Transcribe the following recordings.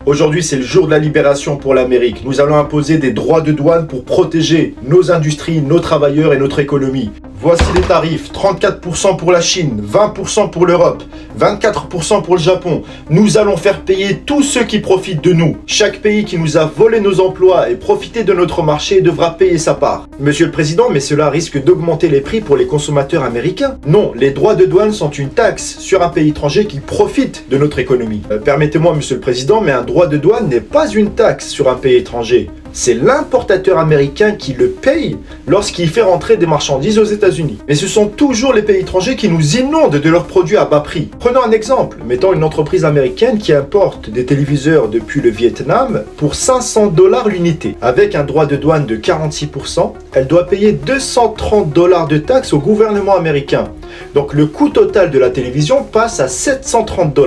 Aujourd'hui, c'est le jour de la libération pour l'Amérique. Nous allons imposer des droits de douane pour protéger nos industries, nos travailleurs et notre économie. Voici les tarifs, 34% pour la Chine, 20% pour l'Europe, 24% pour le Japon. Nous allons faire payer tous ceux qui profitent de nous. Chaque pays qui nous a volé nos emplois et profité de notre marché devra payer sa part. Monsieur le Président, mais cela risque d'augmenter les prix pour les consommateurs américains. Non, les droits de douane sont une taxe sur un pays étranger qui profite de notre économie. Permettez-moi, Monsieur le Président, mais un droit de douane n'est pas une taxe sur un pays étranger. C'est l'importateur américain qui le paye lorsqu'il fait rentrer des marchandises aux États-Unis. Mais ce sont toujours les pays étrangers qui nous inondent de leurs produits à bas prix. Prenons un exemple. Mettons une entreprise américaine qui importe des téléviseurs depuis le Vietnam pour 500 $ l'unité. Avec un droit de douane de 46%, elle doit payer 230 $ de taxes au gouvernement américain. Donc le coût total de la télévision passe à 730 $.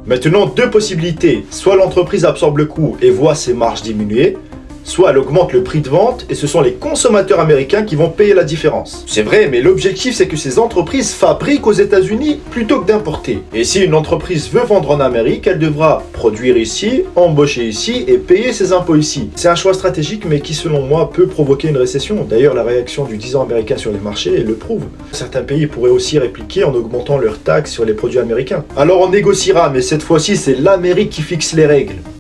Maintenant, deux possibilités. Soit l'entreprise absorbe le coût et voit ses marges diminuer, soit elle augmente le prix de vente et ce sont les consommateurs américains qui vont payer la différence. C'est vrai, mais l'objectif c'est que ces entreprises fabriquent aux États-Unis plutôt que d'importer. Et si une entreprise veut vendre en Amérique, elle devra produire ici, embaucher ici et payer ses impôts ici. C'est un choix stratégique mais qui selon moi peut provoquer une récession. D'ailleurs, la réaction du 10 ans américain sur les marchés le prouve. Certains pays pourraient aussi répliquer en augmentant leurs taxes sur les produits américains. Alors on négociera, mais cette fois-ci c'est l'Amérique qui fixe les règles.